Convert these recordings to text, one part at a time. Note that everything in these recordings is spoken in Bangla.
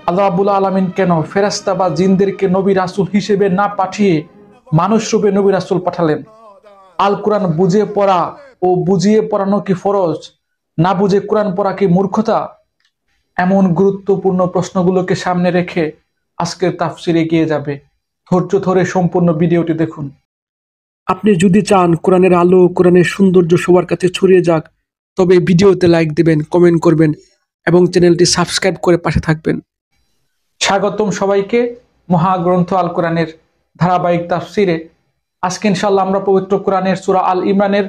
আল্লাহ রাব্বুল আলামিন কেন ফেরেশতা বা জিনদেরকে নবী রাসূল হিসেবে না পাঠিয়ে মানুষ রূপে নবী রাসূল পাঠালেন? আল কোরআন বুঝে পড়া ও বুঝিয়ে পড়ানো কি ফরজ, না বুঝে কোরআন পড়া কি মূর্খতা? এমন গুরুত্বপূর্ণ প্রশ্নগুলোকে সামনে রেখে আজকের তাফসীর এগিয়ে যাবে। ধৈর্য ধরে সম্পূর্ণ ভিডিওটি দেখুন। আপনি যদি চান কোরআনের আলো, কোরআনের সৌন্দর্য সবার কাছে ছড়িয়ে যাক, তবে ভিডিওতে লাইক দিবেন, কমেন্ট করবেন এবং চ্যানেলটি সাবস্ক্রাইব করে পাশে থাকবেন। স্বাগতম সবাইকে মহাগ্রন্থ আল কোরআনের ধারাবাহিক তাফসিরে। আজকে ইনশাআল্লাহ আমরা পবিত্র কোরআনের সূরা আল ইমরানের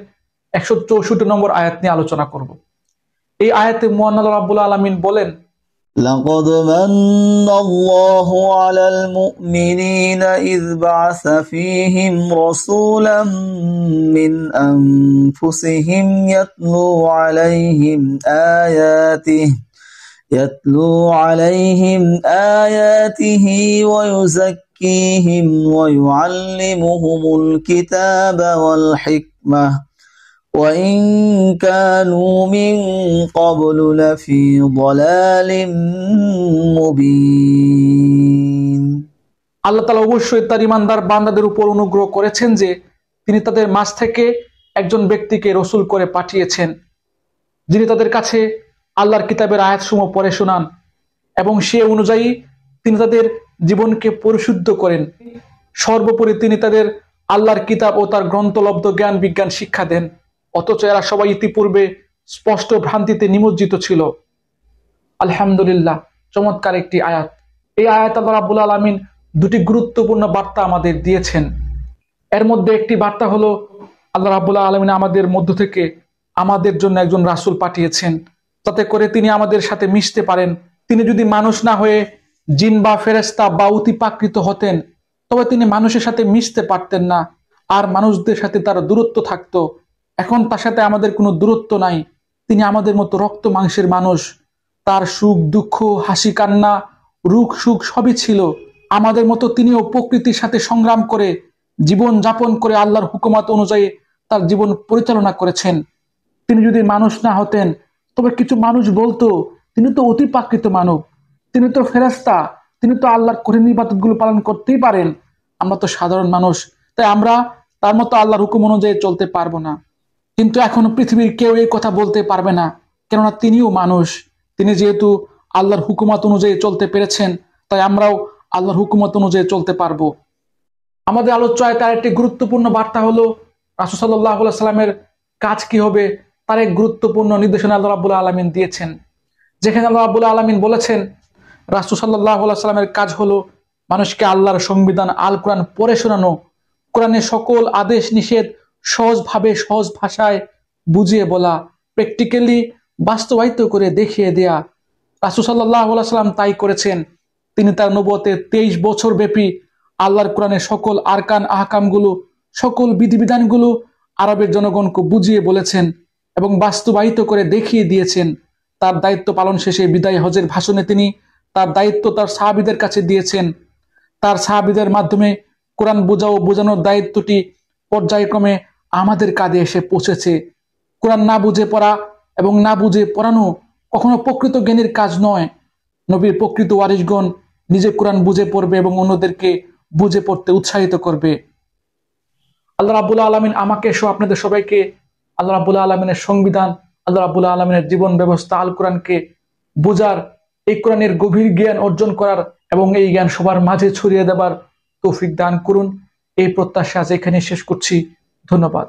164 নম্বর আয়াত নিয়ে আলোচনা করব। এই আয়াতে মহান আল্লাহ রাব্বুল আলামিন বলেন, لقد من الله على المؤمنين إذ بعث فيهم رسولا من أنفسهم يتلو عليهم آياته ويزكيهم ويعلمهم الكتاب والحكمة وإن كانوا من قبل لفي ضلال مبين। আল্লাহ তাআলা অবশ্যই তার ঈমানদার বান্দাদের উপর অনুগ্রহ করেছেন যে তিনি তাদের মাঝ থেকে একজন ব্যক্তিকে রসূল করে পাঠিয়েছেন, যিনি তাদের কাছে আল্লাহর কিতাবের আয়াতসমূহ পড়ে শোনান এবং সে অনুযায়ী তিনি তাদের জীবনকে পরিশুদ্ধ করেন। সর্বোপরি তিনি তাদের আল্লাহর কিতাব ও তার গ্রন্থলব্ধ জ্ঞান বিজ্ঞান শিক্ষা দেন। অথচ এরা সবাই ইতিপূর্বে স্পষ্ট ভ্রান্তিতে নিমজ্জিত ছিল। আলহামদুলিল্লাহ, চমৎকার একটি আয়াত। এই আয়াত আল্লাহ রাব্বুল আলামিন দুটি গুরুত্বপূর্ণ বার্তা আমাদের দিয়েছেন। এর মধ্যে একটি বার্তা হলো আল্লাহ রাব্বুল আলামিন আমাদের মধ্য থেকে আমাদের জন্য একজন রাসূল পাঠিয়েছেন, যাতে করে তিনি আমাদের সাথে মিশতে পারেন। তিনি যদি মানুষ না হয়ে জিন বা ফেরেশতা বা অতিপ্রাকৃত হতেন, তবে তিনি মানুষের সাথে মিশতে পারতেন না, আর মানুষদের সাথে তার দূরত্ব থাকতো। এখন তার সাথে আমাদের কোনো দূরত্ব নাই। তিনি আমাদের মতো রক্ত মাংসের মানুষ। তার সুখ দুঃখ, হাসি কান্না, রুখ সুখ সবই ছিল। আমাদের মতো তিনিও প্রকৃতির সাথে সংগ্রাম করে জীবন যাপন করে আল্লাহর হুকুমত অনুযায়ী তার জীবন পরিচালনা করেছেন। তিনি যদি মানুষ না হতেন, তবে কিছু মানুষ বলতো তিনি তো অতিপ্রাকৃত মানব, তিনি তো ফেরেশতা, তিনি তো আল্লাহর কঠিন ইবাদতগুলো পালন করতেই পারেন। আমরা তো সাধারণ মানুষ, তাই আমরা তার মতো আল্লাহর হুকুম অনুযায়ী চলতে পারবো না। কিন্তু এখনো পৃথিবীর কেউ এই কথা বলতে পারবে না, কেননা তিনিও মানুষ। তিনি যেহেতু আল্লাহর হুকুমত অনুযায়ী চলতে পেরেছেন, তাই আমরাও আল্লাহর হুকুমত অনুযায়ী চলতে পারবো। আমাদের আলোচনায় তার একটি গুরুত্বপূর্ণ বার্তা হলো রাসূল সাল্লাল্লাহু আলাইহি সাল্লামের কাজ কি হবে, তার এক গুরুত্বপূর্ণ নির্দেশনা আল্লাহ রাব্বুল আলামিন দিয়েছেন। যেখানে আল্লাহ রাব্বুল আলামিন বলেছেন রাসূল সাল্লাল্লাহু আলাইহি সাল্লামের কাজ হলো মানুষকে আল্লাহর সংবিধান আল কোরআন পড়ে শোনানো, কোরআনের সকল আদেশ নিষেধ সহজভাবে সহজ ভাষায় বুঝিয়ে বলা, প্র্যাকটিক্যালি বাস্তবায়িত করে দেখিয়ে দেয়া। রাসূল সাল্লাল্লাহু আলাইহি সাল্লাম তাই করেছেন। তিনি তার নবুয়তের 23 বছর ব্যাপী আল্লাহর কোরআনের সকল আরকান আহকামগুলো, সকল বিধিবিধানগুলো আরবের জনগণকে বুঝিয়ে বলেছেন এবং বাস্তবায়িত করে দেখিয়ে দিয়েছেন। তার দায়িত্ব পালন শেষে বিদায় হজের ভাষণে তিনি তার দায়িত্ব তার সাহাবীদের কাছে দিয়েছেন। তার সাহাবীদের মাধ্যমে কোরআন বোঝা ও বোঝানোর দায়িত্বটি পর্যায়ক্রমে আমাদের কাঁধে এসে পৌঁছেছে। কোরআন না বুঝে পড়া এবং না বুঝে পড়ানো কখনো প্রকৃত জ্ঞানীর কাজ নয়। নবীর প্রকৃত ওয়ারিসগণ নিজে কোরআন বুঝে পড়বে এবং অন্যদেরকে বুঝে পড়তে উৎসাহিত করবে। আল্লাহ রাব্বুল আলামিন আমাকে সহ আপনাদের সবাইকে আল্লাহ রাব্বুল আলামিনের সংবিধান, আল্লাহ রাব্বুল আলামিনের জীবন ব্যবস্থা আল কোরআনকে বোঝার, এই কোরআনের গভীর জ্ঞান অর্জন করার এবং এই জ্ঞান সবার মাঝে ছড়িয়ে দেবার তৌফিক দান করুন। এই প্রত্যাশা আজ এখানে শেষ করছি। ধন্যবাদ।